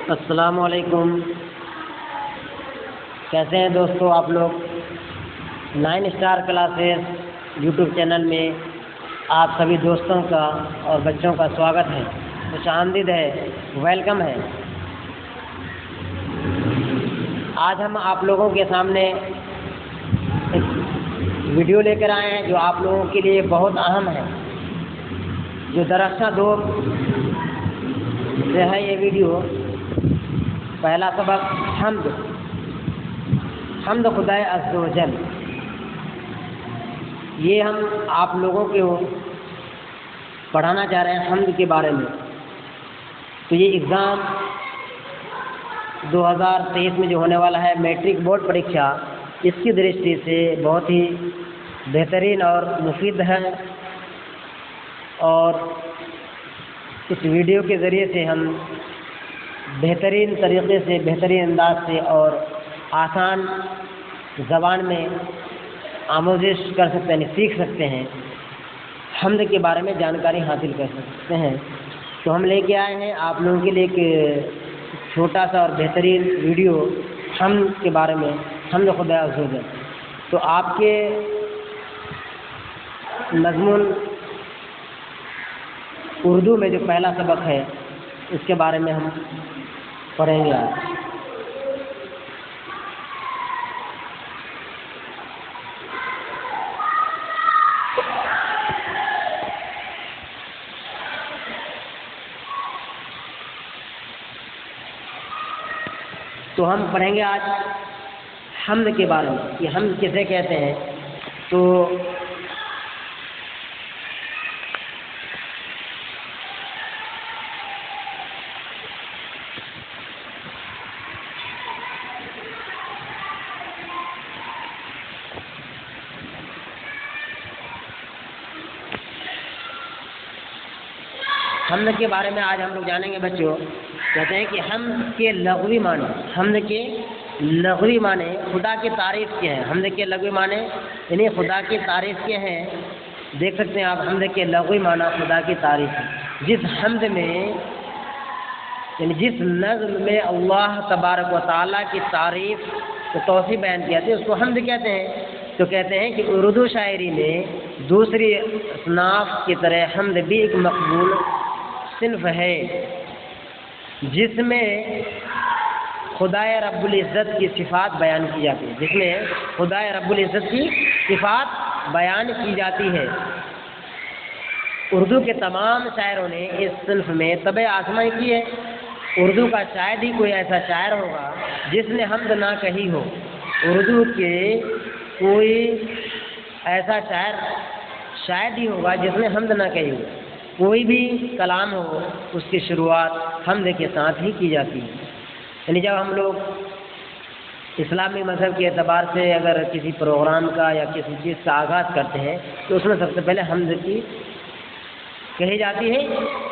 السلام علیکم. کیسے ہیں دوستو آپ لوگ؟ 9 اسٹار کلاسز یوٹیوب چینل میں آپ سبھی دوستوں کا اور بچوں کا سواگت ہے، خوش آمدید ہے، ویلکم ہے. آج ہم آپ لوگوں کے سامنے ایک ویڈیو لے کر آئے ہیں جو آپ لوگوں کے لیے بہت اہم ہے. جو درخشاں دور سے ہے یہ ویڈیو. پہلا سبق حمد خدائے عز و جل. یہ ہم آپ لوگوں کو پڑھانا چاہ رہے ہیں حمد کے بارے میں. تو یہ ایگزام 2023 میں جو ہونے والا ہے میٹرک بورڈ پریکشا، اس کی درشٹی سے بہت ہی بہترین اور مفید ہے. اور اس ویڈیو کے ذریعے سے ہم بہترین طریقے سے، بہترین انداز سے اور آسان زبان میں آموزش کر سکتے ہیں، سیکھ سکتے ہیں، حمد کے بارے میں جانکاری حاصل کر سکتے ہیں. تو ہم لے کے آئے ہیں آپ لوگوں کے لیے ایک چھوٹا سا اور بہترین ویڈیو حمد کے بارے میں، حمد خدا عز و جل. تو آپ کے مضمون اردو میں جو پہلا سبق ہے اس کے بارے میں ہم پڑھیں گے آج. تو ہم پڑھیں گے آج حمد کے بارے میں کہ حمد کسے کہتے ہیں. تو حمد کے بارے میں آج ہم لوگ جانیں گے بچوں. کہتے ہیں کہ حمد کے لغوی معنی، حمد کے لغوی معنی خدا کی تعریف کے ہیں. حمد کے لغوی معنی یعنی خدا کی تعریف کے ہیں. دیکھ سکتے ہیں آپ، حمد کے لغوی معنی خدا کی تعریف ہے. جس حمد میں یعنی جس نظم میں اللہ تبارک و تعالیٰ کی تعریف و توصیف بیان کی جاتی ہے اس کو حمد کہتے ہیں. تو کہتے ہیں کہ اردو شاعری میں دوسری اصناف کی طرح حمد بھی ایک مقبول صنف ہے جس میں خدائے رب العزت کی صفات بیان کی جاتی ہے، جس میں خدائے رب العزت کی صفات بیان کی جاتی ہے. اردو کے تمام شاعروں نے اس صنف میں طبع آزمائی کی ہے. اردو کا شاید ہی کوئی ایسا شاعر ہوگا جس نے حمد نہ کہی ہو. اردو کے کوئی ایسا شاعر شاید ہی ہوگا جس نے حمد نہ کہی ہو. کوئی بھی کلام ہو اس کی شروعات حمد کے ساتھ ہی کی جاتی ہے. یعنی جب ہم لوگ اسلامی مذہب کے اعتبار سے اگر کسی پروگرام کا یا کسی چیز کا آغاز کرتے ہیں تو اس میں سب سے پہلے حمد کی کہی جاتی ہے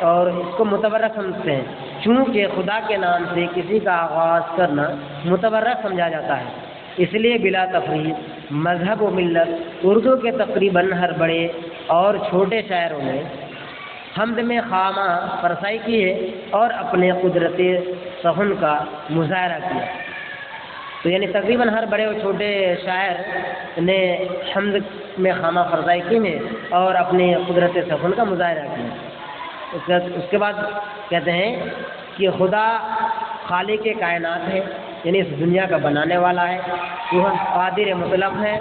اور اس کو متبرک سمجھتے ہیں. چونکہ خدا کے نام سے کسی کا آغاز کرنا متبرک سمجھا جاتا ہے. اس لیے بلا تفریق مذہب و ملت اردو کے تقریباً ہر بڑے اور چھوٹے شاعروں نے حمد میں خامہ فرسائی کی ہے اور اپنے قدرت سخن کا مظاہرہ کیا. تو یعنی تقریباً ہر بڑے اور چھوٹے شاعر نے حمد میں خامہ فرسائی کی ہے اور اپنے قدرت سخن کا مظاہرہ کیا. اس کے بعد کہتے ہیں کہ خدا خالق کائنات ہے، یعنی اس دنیا کا بنانے والا ہے. وہ قادر مطلق ہے.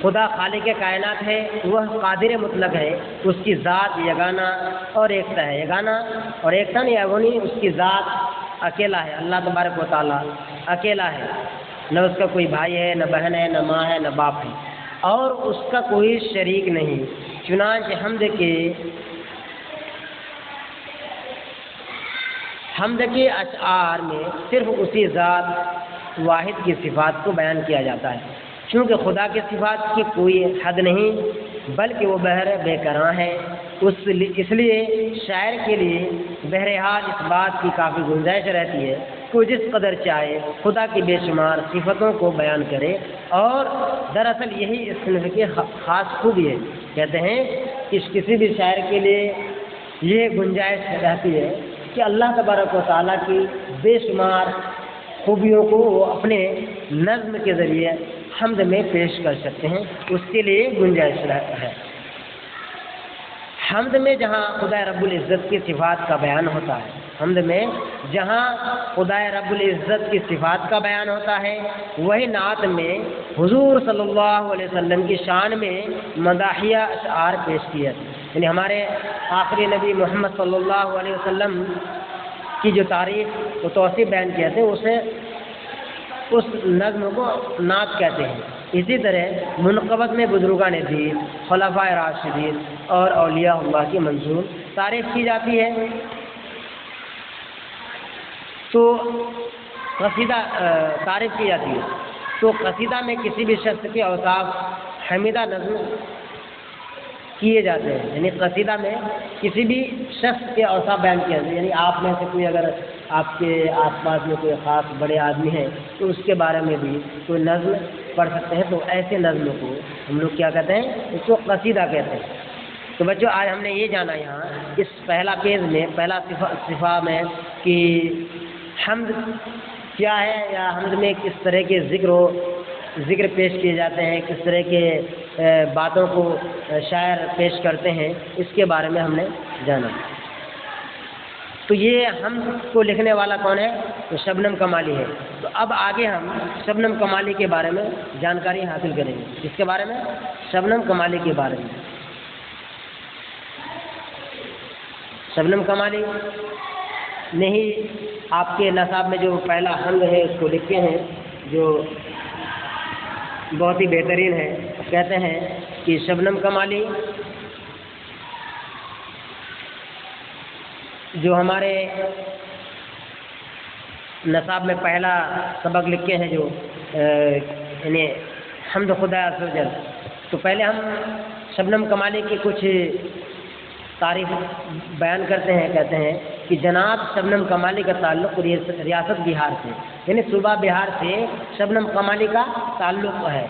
خدا خالق کائنات ہے، وہ قادر مطلق ہے. اس کی ذات یگانہ اور ایکتا ہے. یگانہ اور ایکتا نہیں ہے، وہ نہیں، اس کی ذات اکیلا ہے. اللہ تبارک و تعالیٰ اکیلا ہے. نہ اس کا کوئی بھائی ہے، نہ بہن ہے، نہ ماں ہے، نہ باپ ہے، اور اس کا کوئی شریک نہیں. چنانچہ حمد کے اشعار میں صرف اسی ذات واحد کی صفات کو بیان کیا جاتا ہے. چونکہ خدا کی صفات کی کوئی حد نہیں بلکہ وہ بحر بے کراں ہے. اس لیے شاعر کے لیے بہرحال اس بات کی کافی گنجائش رہتی ہے کہ وہ جس قدر چاہے خدا کی بے شمار صفتوں کو بیان کرے، اور دراصل یہی اس صنف کی خاص خوبی ہے. کہتے ہیں کہ کسی بھی شاعر کے لیے یہ گنجائش رہتی ہے کہ اللہ تبارک و تعالیٰ کی بے شمار خوبیوں کو وہ اپنے نظم کے ذریعے حمد میں پیش کر سکتے ہیں، اس کے لیے گنجائش رہتا ہے۔ حمد میں جہاں خدا رب العزت کی صفات کا بیان ہوتا ہے، حمد میں جہاں خدا رب العزت کی صفات کا بیان ہوتا ہے، وہی نعت میں حضور صلی اللہ علیہ وسلم کی شان میں مداحیہ اشعار پیش کیے، یعنی ہمارے آخری نبی محمد صلی اللہ علیہ وسلم کی جو تعریف و توصیف بیان کیے تھے اسے اس نظم کو نعت کہتے ہیں۔ اسی طرح منقبت میں بزرگان دین، خلفائے راشدین اور اولیاء اللہ کی منظور تعریف کی جاتی ہے۔ تو قصیدہ تعریف کی جاتی ہے، تو قصیدہ میں کسی بھی شخص کے اوصاف حمیدہ نظم کیے جاتے ہیں، یعنی قصیدہ میں کسی بھی شخص کے اوصاف بیان کیے جاتے ہیں، یعنی آپ میں سے کوئی اگر آپ کے آس پاس میں کوئی خاص بڑے آدمی ہیں تو اس کے بارے میں بھی کوئی نظم پڑھ سکتے ہیں، تو ایسے نظم کو ہم لوگ کیا کہتے ہیں، اس کو قصیدہ کہتے ہیں۔ تو بچوں آج ہم نے یہ جانا یہاں اس پہلا پیج میں، پہلا صفحہ میں کہ حمد کیا ہے، یا حمد میں کس طرح کے ذکر پیش کیے جاتے ہیں، کس طرح کے باتوں کو شاعر پیش کرتے ہیں، اس کے بارے میں ہم نے جانا۔ تو یہ حمد کو لکھنے والا کون ہے؟ تو شبنم کمالی ہے۔ تو اب آگے ہم شبنم کمالی کے بارے میں جانکاری حاصل کریں گے۔ اس کے بارے میں شبنم کمالی کے بارے میں۔ شبنم کمالی نے ہی آپ کے نصاب میں جو پہلا حمد ہے اس کو لکھے ہیں، جو بہت ہی بہترین ہے۔ کہتے ہیں کہ شبنم کمالی جو ہمارے نصاب میں پہلا سبق لکھے ہیں، جو یعنی حمد خدا عز و جل، تو پہلے ہم شبنم کمالی کی کچھ تعریف بیان کرتے ہیں۔ کہتے ہیں کہ جناب شبنم کمالی کا تعلق ریاست بہار سے، یعنی صوبہ بہار سے شبنم کمالی کا تعلق ہے۔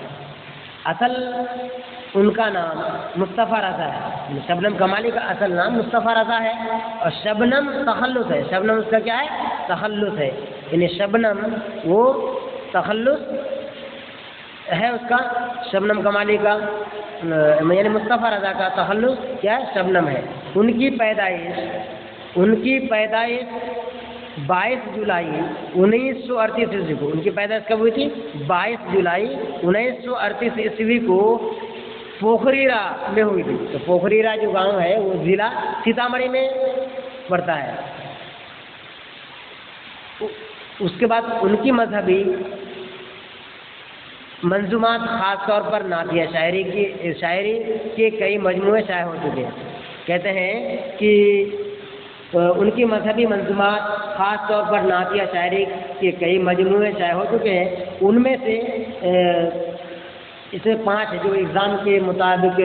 اصل ان کا نام مصطفیٰ رضا ہے، شبنم کمالی کا اصل نام مصطفیٰ رضا ہے، اور شبنم تخلص ہے۔ شبنم اس کا کیا ہے؟ تخلص ہے، یعنی شبنم وہ تخلص ہے اس کا، شبنم کمالی کا یعنی مصطفیٰ رضا کا تخلص کیا ہے؟ شبنم ہے۔ ان کی پیدائش 22 جولائی 1938 عیسوی کو، ان کی پیدائش کب ہوئی تھی؟ 22 جولائی 1938 عیسوی کو پوکھریرا میں ہوئی تھی۔ تو پوکھریرا جو گاؤں ہے وہ ضلع سیتامڑھی میں پڑتا ہے۔ اس کے بعد ان کی مذہبی منظومات، خاص طور پر نعتیہ شاعری کے کئی مجموعے شائع ہو چکے ہیں۔ کہتے ہیں کہ ان کی مذہبی منظومات، خاص طور پر نعتیہ شاعری کے کئی مجموعے شائع ہو چکے ہیں۔ ان میں سے اس میں 5 جو ایگزام کے متعلق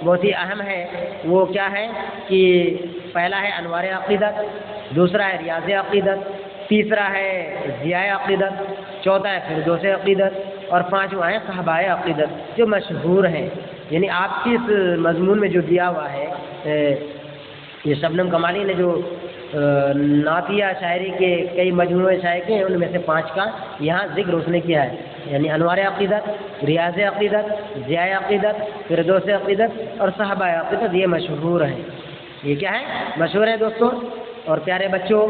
بہت ہی اہم ہے، وہ کیا ہے کہ پہلا ہے انوار عقیدت، دوسرا ہے ریاض عقیدت، تیسرا ہے ضیاء عقیدت، چوتھا ہے فردوس عقیدت، اور 5واں ہے صحابہ عقیدت، جو مشہور ہیں۔ یعنی آپ کی اس مضمون میں جو دیا ہوا ہے، یہ شبنم کمالی نے جو نعتیہ شاعری کے کئی مجموعے شائع کیے ہیں، ان میں سے 5 کا یہاں ذکر اس نے کیا ہے، یعنی انوار عقیدت، ریاض عقیدت، ضیاء عقیدت، فردوس عقیدت اور صحابہ عقیدت، یہ مشہور ہیں۔ یہ کیا ہے؟ مشہور ہے دوستوں اور پیارے بچوں۔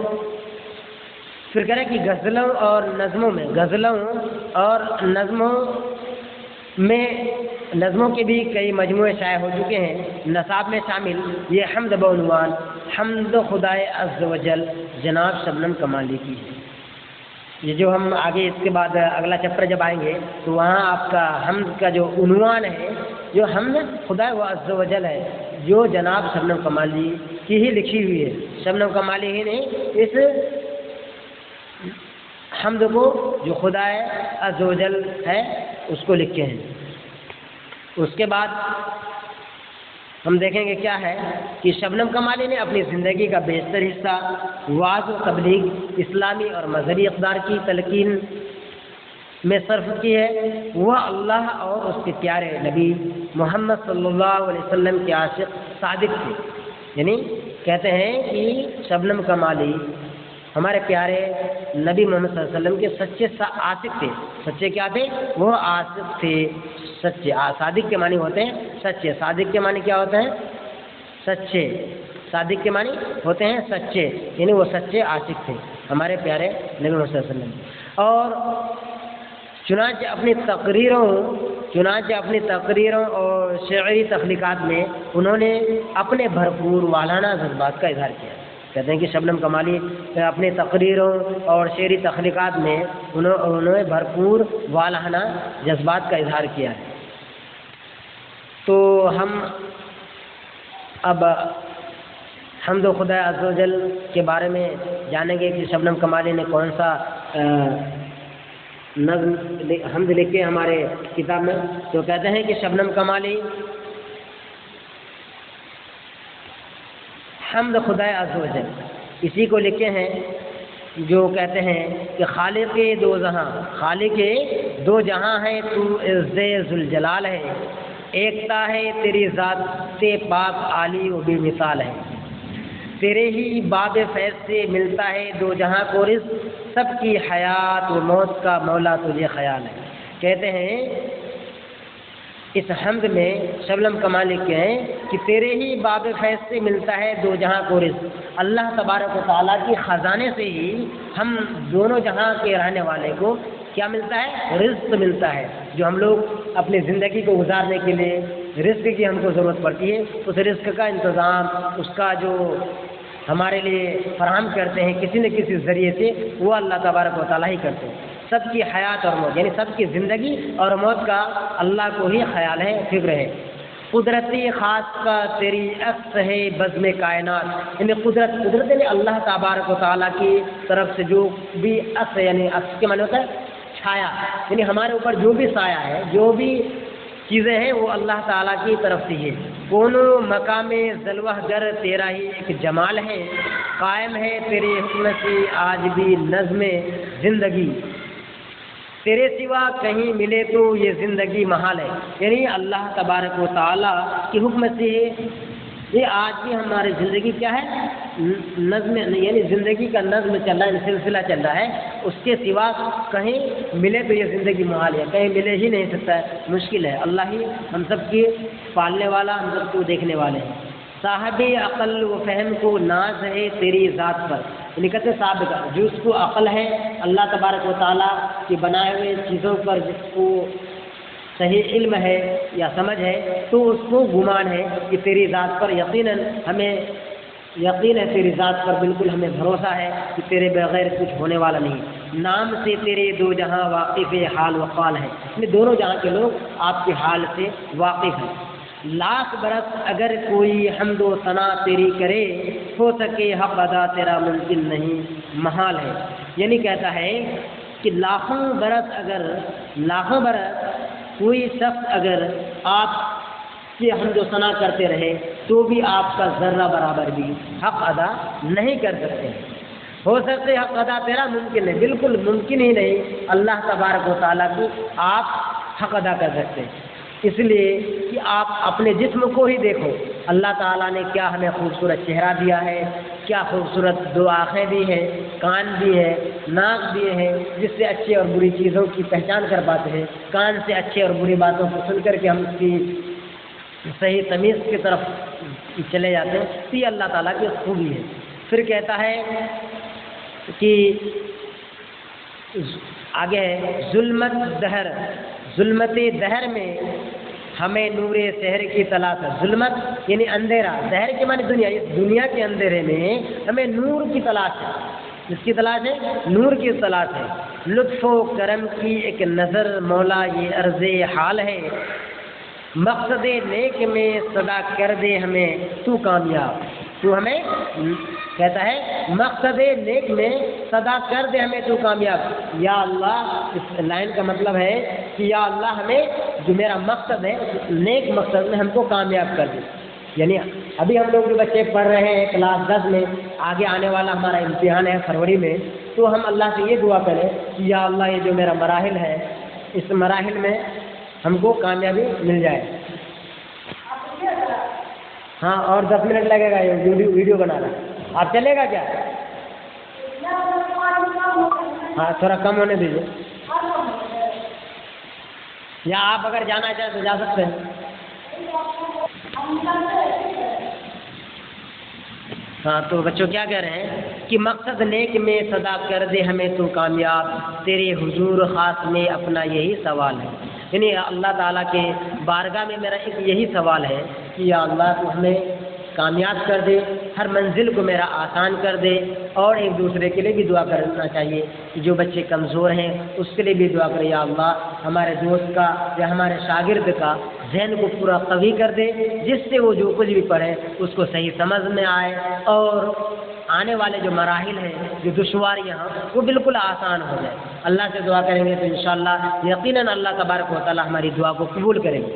پھر کریں کہ غزلوں اور نظموں کے بھی کئی مجموعے شائع ہو چکے ہیں۔ نصاب میں شامل یہ حمد بعنوان حمد خدائے عز و جل جناب شبنم کمالی کی ہے۔ یہ جو ہم آگے اس کے بعد اگلا چیپٹر جب آئیں گے تو وہاں آپ کا حمد کا جو عنوان ہے، جو حمد خدائے عز و جل ہے، جو جناب شبنم کمالی کی ہی لکھی ہوئی ہے۔ شبنم کمالی ہی نے اس حمد کو جو خدائے عز و جل ہے اس کو لکھے ہیں۔ اس کے بعد ہم دیکھیں گے کیا ہے کہ شبنم کمالی نے اپنی زندگی کا بیشتر حصہ وعظ و تبلیغ، اسلامی اور مذہبی اقدار کی تلقین میں صرف کی ہے۔ وہ اللہ اور اس کے پیارے نبی محمد صلی اللہ علیہ وسلم کے عاشق صادق تھے۔ یعنی کہتے ہیں کہ شبنم کمالی ہمارے پیارے نبی محمد صلی اللہ علیہ وسلم کے سچے عاشق تھے. سچے کیا تھے؟ وہ عاشق تھے سچے. صادق کے معنی ہوتے ہیں سچے. صادق کے معنی کیا ہوتے ہیں؟ سچے. صادق کے معنی ہوتے ہیں سچے، یعنی وہ سچے عاشق تھے ہمارے پیارے نبی محمد صلی اللہ علیہ وسلم. اور چنانچہ اپنی تقریروں اور شعری تخلیقات میں انہوں نے اپنے بھرپور والہانہ جذبات کا اظہار کیا. کہتے ہیں کہ شبنم کمالی اپنے تقریروں اور شعری تخلیقات میں انہوں نے بھرپور والہانہ جذبات کا اظہار کیا ہے. تو ہم اب حمد و خدا عز و جل کے بارے میں جانیں گے کہ شبنم کمالی نے کون سا نظم حمد لکھے ہمارے کتاب میں. تو کہتے ہیں کہ شبنم کمالی حمد خدا عز و جل اسی کو لکھے ہیں جو کہتے ہیں کہ خالق دو جہاں ہے تو عز ذوالجلال ہے، ایکتا ہے تیری ذات پاک عالی و بے مثال ہے، تیرے ہی باب فیض سے ملتا ہے دو جہاں کو رزق، سب کی حیات و موت کا مولا تجھے خیال ہے. کہتے ہیں اس حمد میں شبنم کمالی کے ہیں کہ تیرے ہی باب فیض سے ملتا ہے دو جہاں کو رزق. اللہ تبارک و تعالیٰ کی خزانے سے ہی ہم دونوں جہاں کے رہنے والے کو کیا ملتا ہے؟ رزق ملتا ہے. جو ہم لوگ اپنی زندگی کو گزارنے کے لیے رزق کی ہم کو ضرورت پڑتی ہے، اس رزق کا انتظام اس کا جو ہمارے لیے فراہم کرتے ہیں کسی نہ کسی ذریعے سے، وہ اللہ تبارک و تعالیٰ ہی کرتے ہیں. سب کی حیات اور موت یعنی سب کی زندگی اور موت کا اللہ کو ہی خیال ہے، فکر ہے. قدرتی خاص کا تیری عکس ہے بزم کائنات، یعنی قدرت یعنی اللہ تبارک و تعالیٰ کی طرف سے جو بھی عکس ہے، یعنی عکس کے معنی ہوتا ہے چھایا، یعنی ہمارے اوپر جو بھی سایہ ہے، جو بھی چیزیں ہیں وہ اللہ تعالیٰ کی طرف سے ہے. کونو مقام ذلوہ گر تیرا ہی ایک جمال ہے، قائم ہے تیرے حکم سے آج بھی نظم زندگی، تیرے سوا کہیں ملے تو یہ زندگی محال ہے. یعنی اللہ تبارک و تعالیٰ کی حکم سے یہ آج بھی ہماری زندگی کیا ہے؟ نظم، یعنی زندگی کا نظم چل رہا ہے، سلسلہ چل رہا ہے. اس کے سوا کہیں ملے تو یہ زندگی محال ہے، کہیں ملے ہی نہیں سکتا ہے، مشکل ہے. اللہ ہی ہم سب کی پالنے والا، ہم سب کو دیکھنے والے ہیں. صاحب عقل و فہم کو ناز ہے تیری ذات پر، یعنی کہتے صاحب کا جس کو عقل ہے اللہ تبارک و تعالیٰ کی بنائے ہوئے چیزوں پر، جس کو صحیح علم ہے یا سمجھ ہے، تو اس کو گمان ہے کہ تیری ذات پر یقیناً ہمیں یقین ہے، تیری ذات پر بالکل ہمیں بھروسہ ہے کہ تیرے بغیر کچھ ہونے والا نہیں. نام سے تیرے دو جہاں واقف حال و قال ہے، یعنی دونوں جہاں کے لوگ آپ کے حال سے واقف ہیں. لاکھ برس اگر کوئی حمد و ثنا تیری کرے، ہو سکے حق ادا تیرا ممکن نہیں محال ہے. یعنی کہتا ہے کہ لاکھوں برس کوئی شخص اگر آپ کی حمد و ثنا کرتے رہے تو بھی آپ کا ذرہ برابر بھی حق ادا نہیں کر سکتے. ہو سکتے حق ادا تیرا ممکن ہے، بالکل ممکن ہی نہیں اللہ تبارک و تعالیٰ کو آپ حق ادا کر سکتے. اس لیے کہ آپ اپنے جسم کو ہی دیکھو، اللہ تعالیٰ نے کیا ہمیں خوبصورت چہرہ دیا ہے، کیا خوبصورت دو آنکھیں دی ہیں، کان بھی ہے، ناک بھی ہے، جس سے اچھے اور بری چیزوں کی پہچان کر پاتے ہیں. کان سے اچھے اور بری باتوں کو سن کر کے ہم اس کی صحیح تمیز کی طرف چلے جاتے ہیں. تو یہ اللہ تعالیٰ کی خوبی ہے. پھر کہتا ہے کہ آگے ہے ظلمت دہر میں ہمیں نور سحر کی تلاش ہے. ظلمت یعنی اندھیرا، دہر کے معنی دنیا، اس دنیا کے اندھیرے میں ہمیں نور کی تلاش ہے. جس کی تلاش ہے؟ نور کی تلاش ہے. لطف و کرم کی ایک نظر مولا یہ عرض حال ہے، مقصد نیک میں صدا کر دے ہمیں تو کامیاب. تو ہمیں کہتا ہے مقصد نیک میں صدا کر دے ہمیں تو کامیاب. یا اللہ، اس لائن کا مطلب ہے کہ یا اللہ ہمیں جو میرا مقصد ہے نیک مقصد میں ہم کو کامیاب کر دے. یعنی ابھی ہم لوگ جو بچے پڑھ رہے ہیں کلاس 10 میں، آگے آنے والا ہمارا امتحان ہے فروری میں، تو ہم اللہ سے یہ دعا کریں کہ یا اللہ یہ جو میرا مراحل ہے اس مراحل میں ہم کو کامیابی مل جائے. ہاں اور 10 منٹ لگے گا یہ ویڈیو بنانا. آپ چلے گا کیا؟ ہاں تھوڑا کم ہونے دیجیے. یا آپ اگر جانا چاہیں تو جا سکتے ہیں. ہاں تو بچوں کیا کہہ رہے ہیں کہ مقصد نیک میں صدا کر دے ہمیں تو کامیاب، تیرے حضور خاص میں اپنا یہی سوال ہے. یعنی اللہ تعالیٰ کے بارگاہ میں میرا ایک یہی سوال ہے کہ یا اللہ تو ہمیں کامیاب کر دے، ہر منزل کو میرا آسان کر دے. اور ایک دوسرے کے لیے بھی دعا کرنا چاہیے کہ جو بچے کمزور ہیں اس کے لیے بھی دعا کرے یا اللہ ہمارے دوست کا یا ہمارے شاگرد کا ذہن کو پورا قوی کر دے، جس سے وہ جو کچھ بھی پڑھے اس کو صحیح سمجھ میں آئے اور آنے والے جو مراحل ہیں، جو دشواریاں ہیں، وہ بالکل آسان ہو جائے. اللہ سے دعا کریں گے تو انشاءاللہ یقیناً اللہ تبارک و تعالیٰ ہماری دعا کو قبول کریں گے.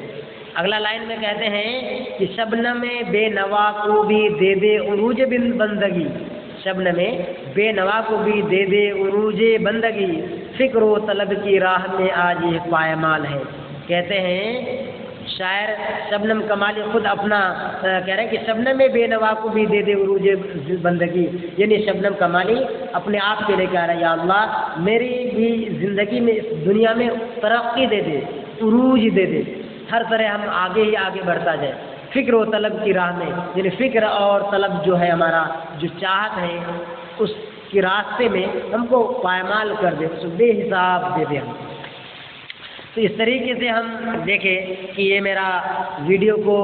اگلا لائن میں کہتے ہیں کہ شبنم بے نوا کو بھی دے دے عروج بندگی، شبنم بے نوا کو بھی دے دے عروج بندگی، فکر و طلب کی راہ میں آج یہ پائمال ہے. کہتے ہیں شاعر شبنم کمالی خود اپنا کہہ رہے ہیں کہ شبنم بے نوا کو بھی دے دے عروج بندگی، یعنی شبنم کمالی اپنے آپ کے لے کے آ رہا ہے یا اللہ میری بھی زندگی میں اس دنیا میں ترقی دے دے، عروج دے دے، ہر طرح ہم آگے ہی آگے بڑھتا جائے. فکر و طلب کی راہ میں، یعنی فکر اور طلب جو ہے ہمارا جو چاہت ہے اس کے راستے میں ہم کو پائمال کر دے، اس بے حساب دے دے ہم. تو اس طریقے سے ہم دیکھیں کہ یہ میرا ویڈیو کو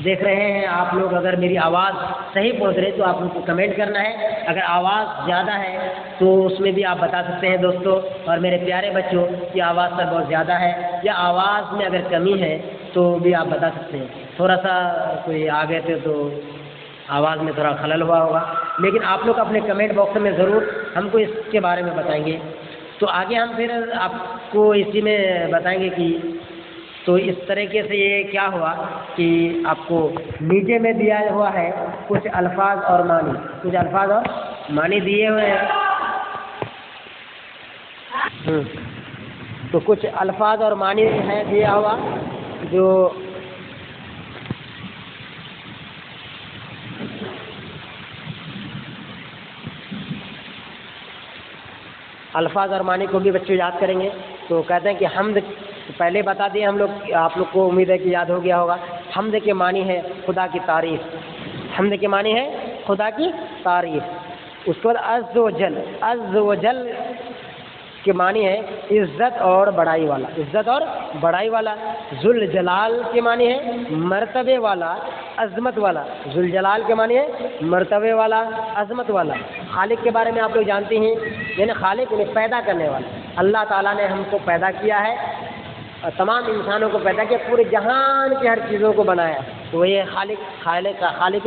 دیکھ رہے ہیں آپ لوگ. اگر میری آواز صحیح پہنچ رہی تو آپ لوگ کو کمنٹ کرنا ہے. اگر آواز زیادہ ہے تو اس میں بھی آپ بتا سکتے ہیں دوستوں. اور میرے پیارے بچوں کی آواز سر بہت زیادہ ہے یا آواز میں اگر کمی ہے تو بھی آپ بتا سکتے ہیں. تھوڑا سا کوئی آ گئے تھے تو آواز میں تھوڑا خلل ہوا ہوگا، لیکن آپ لوگ اپنے کمنٹ باکس میں ضرور ہم کو اس کے بارے میں بتائیں گے. تو آگے ہم پھر آپ کو اسی میں بتائیں گے کہ تو اس طریقے سے یہ کیا ہوا کہ آپ کو نیچے میں دیا ہوا ہے کچھ الفاظ اور معنی، کچھ الفاظ اور معنی دیے ہوئے ہیں. تو کچھ الفاظ اور معنی ہے دیا ہوا جو الفاظ اور معنی کو بھی بچے یاد کریں گے. تو کہتے ہیں کہ حمد پہلے بتا دیے ہم لوگ، آپ لوگ کو امید ہے کہ یاد ہو گیا ہوگا. حمد کے معنی ہے خدا کی تعریف، حمد کے معنی ہے خدا کی تعریف. اس کے بعد عز و جل، عز و جل کے معنی ہے عزت اور بڑائی والا، عزت اور بڑائی والا. ذل جلال کے معنی ہے مرتبے والا، عظمت والا. ذل جلال کے معنی ہے مرتبے والا، عظمت والا. خالق کے بارے میں آپ لوگ جانتے ہیں، یعنی خالق یعنی پیدا کرنے والا. اللہ تعالیٰ نے ہم کو پیدا کیا ہے، تمام انسانوں کو پیدا کیا، پورے جہان کی ہر چیزوں کو بنایا. تو یہ خالق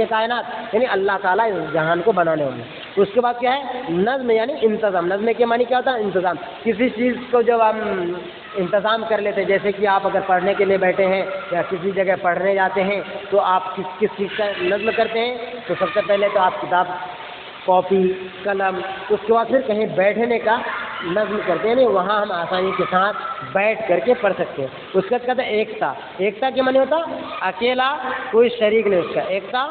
کائنات یعنی اللہ تعالیٰ اس جہان کو بنانے والا. اس کے بعد کیا ہے نظم یعنی انتظام. نظم کے معنی کیا ہوتا ہے انتظام. کسی چیز کو جب ہم انتظام کر لیتے، جیسے کہ آپ اگر پڑھنے کے لیے بیٹھے ہیں یا کسی جگہ پڑھنے جاتے ہیں تو آپ کس چیز کا نظم کرتے ہیں. تو سب سے پہلے تو آپ کتاب، کاپی، قلم، اس کے بعد پھر کہیں بیٹھنے کا نظم کرتے ہیں. وہاں ہم آسانی کے ساتھ بیٹھ کر کے پڑھ سکتے ہیں. اس کا کہتے ہیں ایکتا. ایکتا کے معنی ہوتا اکیلا کوئی شریک نہیں اس کا. ایکتا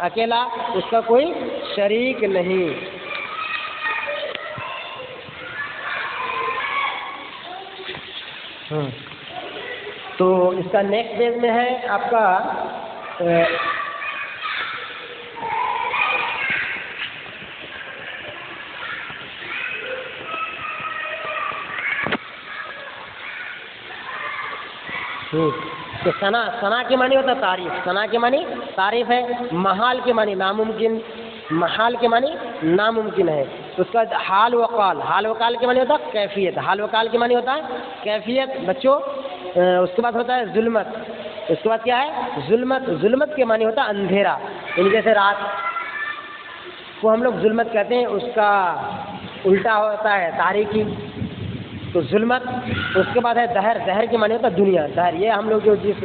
اکیلا اس کا کوئی شریک نہیں. تو اس کا نیکسٹ پیج میں ہے آپ کا تو ثنا کے معنی ہوتا ہے تعریف. ثنا کے معنی تعریف ہے. محال کے معنی ناممکن، محال کے معنی ناممکن ہے. اس کا حال و قال، حال و قال کے معنی ہوتا ہے کیفیت. حال و قال کے معنی ہوتا ہے کیفیت بچوں. اس کے بعد ہوتا ہے ظلمت. اس کے بعد کیا ہے ظلمت. ظلمت کے معنی ہوتا ہے اندھیرا، یعنی جیسے رات کو ہم لوگ ظلمت کہتے ہیں، اس کا الٹا ہوتا ہے تاریکی. تو ظلمت. اس کے بعد ہے دہر. دہر کے معنی ہوتا ہے دنیا. دہر یہ ہم لوگ جو جس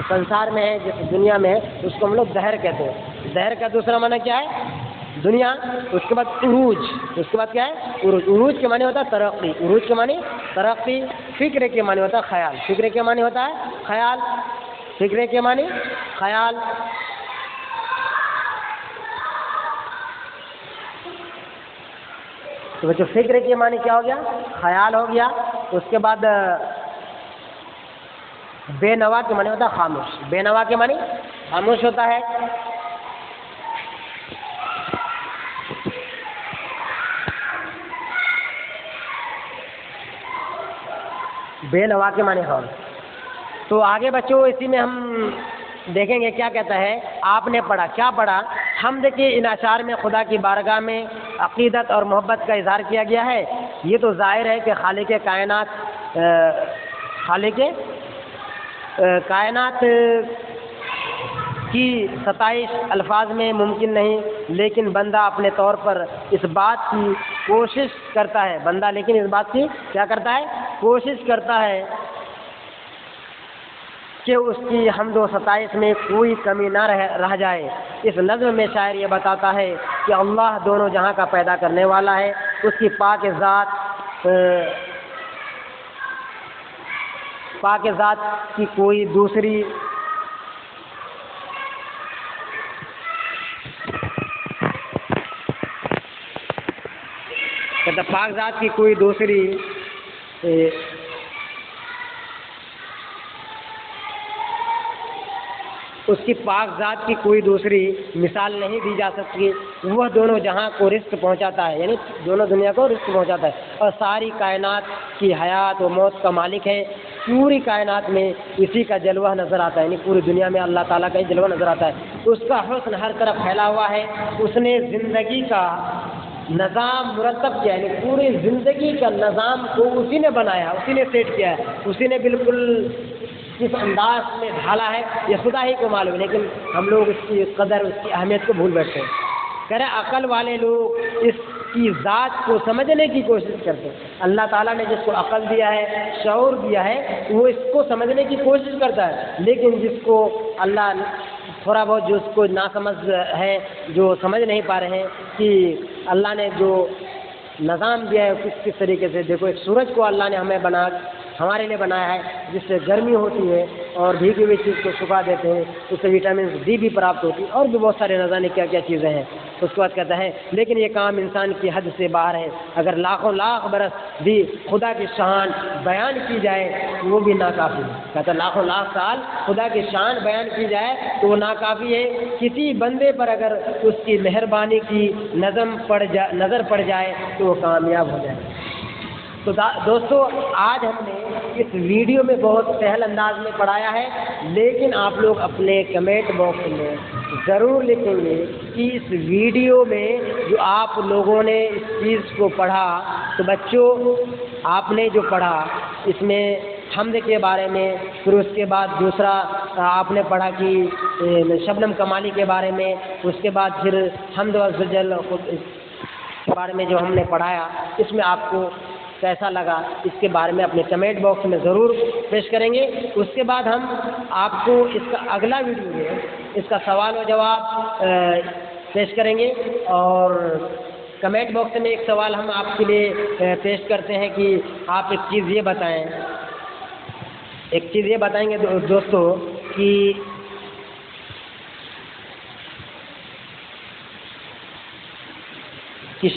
سنسار میں ہے، جس دنیا میں ہے، اس کو ہم لوگ دہر کہتے ہیں. دہر کا دوسرا معنی کیا ہے دنیا. اس کے بعد عروج. اس کے بعد کیا ہے عروج. عروج کے معنی ہوتا ہے ترقی. عروج کے معنی ترقی. فکر کے معنی ہوتا ہے خیال. فکر کے معنی ہوتا ہے خیال. فکر کے معنی خیال. تو بچوں فکر کے معنی کیا ہو گیا؟ خیال ہو گیا. اس کے بعد بے نوا کے معنی ہوتا ہے خاموش. بے نوا کے معنی خاموش ہوتا ہے. بے نوا کے معنی خاموش. تو آگے بچوں اسی میں ہم دیکھیں گے کیا کہتا ہے. آپ نے پڑھا کیا پڑھا؟ ہم دیکھیے ان اشعار میں خدا کی بارگاہ میں عقیدت اور محبت کا اظہار کیا گیا ہے. یہ تو ظاہر ہے کہ خالق کائنات کی ستائش الفاظ میں ممکن نہیں، لیکن بندہ اپنے طور پر اس بات کی کوشش کرتا ہے. بندہ لیکن اس بات کی کیا کرتا ہے؟ کوشش کرتا ہے کہ اس کی حمد و ستائش میں کوئی کمی نہ رہ جائے. اس نظم میں شاعر یہ بتاتا ہے کہ اللہ دونوں جہاں کا پیدا کرنے والا ہے. اس کی پاک ذات کی کوئی دوسری پاک ذات کی کوئی دوسری اس کی پاک ذات کی کوئی دوسری مثال نہیں دی جا سکتی. وہ دونوں جہاں کو رزق پہنچاتا ہے، یعنی دونوں دنیا کو رزق پہنچاتا ہے، اور ساری کائنات کی حیات و موت کا مالک ہے. پوری کائنات میں اسی کا جلوہ نظر آتا ہے، یعنی پوری دنیا میں اللہ تعالیٰ کا ہی جلوہ نظر آتا ہے. اس کا حسن ہر طرف پھیلا ہوا ہے. اس نے زندگی کا نظام مرتب کیا، یعنی پوری زندگی کا نظام کو اسی نے بنایا، اسی نے سیٹ کیا ہے، اسی نے بالکل کس انداز میں ڈھالا ہے یہ خدا ہی کو معلوم ہے. لیکن ہم لوگ اس کی قدر، اس کی اہمیت کو بھول بیٹھتے ہیں. کہہ رہے عقل والے لوگ اس کی ذات کو سمجھنے کی کوشش کرتے ہیں. اللہ تعالیٰ نے جس کو عقل دیا ہے، شعور دیا ہے، وہ اس کو سمجھنے کی کوشش کرتا ہے. لیکن جس کو اللہ تھوڑا بہت جو اس کو ناسمجھ ہے، جو سمجھ نہیں پا رہے ہیں کہ اللہ نے جو نظام دیا ہے کس طریقے سے. دیکھو ایک سورج کو اللہ نے ہمارے لیے بنایا ہے، جس سے گرمی ہوتی ہے اور بھیگی ہوئی چیز کو سکھا دیتے ہیں، اس سے وٹامن ڈی بھی پراپت ہوتی ہے، اور بھی بہت سارے نہ جانے کیا کیا چیزیں ہیں. اس کے بعد کہتا ہے لیکن یہ کام انسان کی حد سے باہر ہے. اگر لاکھوں لاکھ برس بھی خدا کی شان بیان کی جائے تو وہ بھی ناکافی ہے. کہتا ہے لاکھوں لاکھ سال خدا کی شان بیان کی جائے تو وہ ناکافی ہے. کسی بندے پر اگر اس کی مہربانی کی نظر پڑ جائے تو وہ کامیاب ہو جائے. تو دوستو آج ہم نے اس ویڈیو میں بہت سہل انداز میں پڑھایا ہے، لیکن آپ لوگ اپنے کمنٹ باکس میں ضرور لکھیں گے کہ اس ویڈیو میں جو آپ لوگوں نے اس چیز کو پڑھا، تو بچوں آپ نے جو پڑھا اس میں حمد کے بارے میں، پھر اس کے بعد دوسرا آپ نے پڑھا کہ شبنم کمالی کے بارے میں، اس کے بعد پھر حمد و زجل کے بارے میں جو ہم نے پڑھایا، اس میں آپ کو کیسا لگا اس کے بارے میں اپنے کمنٹ باکس میں ضرور پیش کریں گے. اس کے بعد ہم آپ کو اس کا اگلا ویڈیو ہے اس کا سوال و جواب پیش کریں گے. اور کمنٹ باکس میں ایک سوال ہم آپ کے لیے پیش کرتے ہیں کہ آپ ایک چیز یہ بتائیں گے دوستو کہ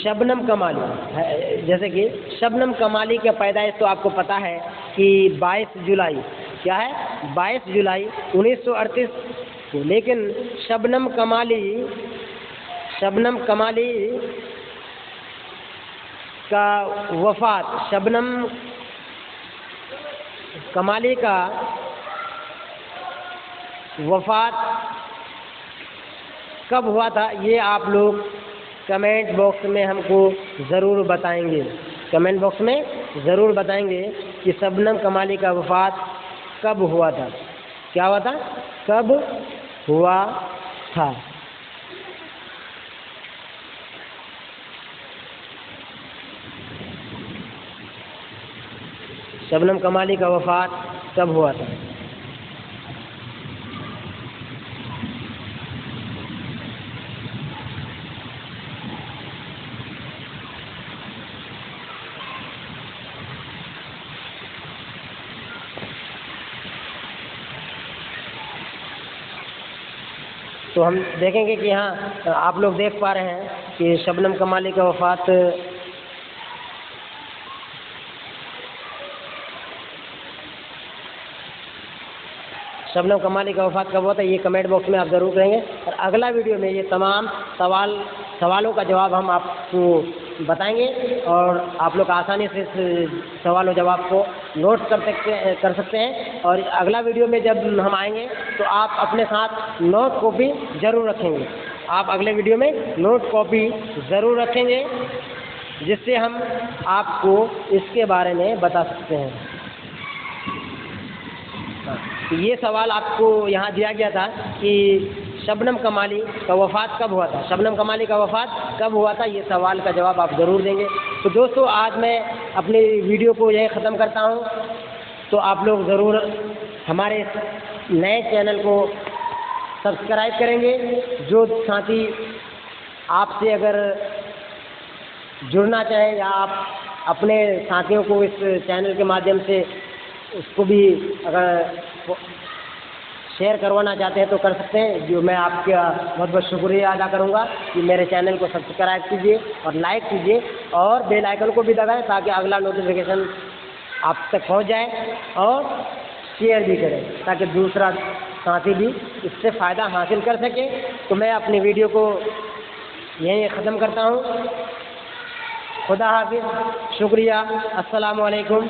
شبنم کمالی، جیسے کہ شبنم کمالی کا پیدائش تو آپ کو پتہ ہے کہ 22 جولائی 1938 کو. لیکن شبنم کمالی کا وفات کب ہوا تھا، یہ آپ لوگ کمنٹ باکس میں ہم کو ضرور بتائیں گے. کمنٹ باکس میں ضرور بتائیں گے کہ شبنم کمالی کا وفات کب ہوا تھا. کیا ہوا تھا؟ کب ہوا تھا. شبنم کمالی کا وفات کب ہوا تھا؟ تو ہم دیکھیں گے کہ ہاں آپ لوگ دیکھ پا رہے ہیں کہ شبنم کمالی کا وفات شبنم کمالی کا وفات کب ہوا تھا، یہ کمنٹ باکس میں آپ ضرور کریں گے. اور اگلا ویڈیو میں یہ تمام سوالوں کا جواب ہم آپ کو بتائیں گے، اور آپ لوگ آسانی سے اس سوال و جواب کو نوٹ کر سکتے ہیں. اور اگلا ویڈیو میں جب ہم آئیں گے تو آپ اپنے ساتھ نوٹ کاپی ضرور رکھیں گے. آپ اگلے ویڈیو میں نوٹ کاپی ضرور رکھیں گے، جس سے ہم آپ کو اس کے بارے میں بتا سکتے ہیں. یہ سوال آپ کو یہاں دیا گیا تھا کہ شبنم کمالی کا وفات کب ہوا تھا، شبنم کمالی کا وفات کب ہوا تھا، یہ سوال کا جواب آپ ضرور دیں گے. تو دوستو آج میں اپنی ویڈیو کو یہیں ختم کرتا ہوں. تو آپ لوگ ضرور ہمارے نئے چینل کو سبسکرائب کریں گے. جو ساتھی آپ سے اگر جڑنا چاہیں یا آپ اپنے ساتھیوں کو اس چینل کے مادھیم سے اس کو بھی اگر شیئر کروانا چاہتے ہیں تو کر سکتے ہیں. جو میں آپ کا بہت بہت شکریہ ادا کروں گا کہ میرے چینل کو سبسکرائب کیجیے اور لائک کیجیے اور بیل آئیکن کو بھی دبائیں تاکہ اگلا نوٹیفیکیشن آپ تک پہنچ جائے، اور شیئر بھی کریں تاکہ دوسرا ساتھی بھی اس سے فائدہ حاصل کر سکے. تو میں اپنی ویڈیو کو یہیں ختم کرتا ہوں. خدا حافظ، شکریہ، السلام علیکم.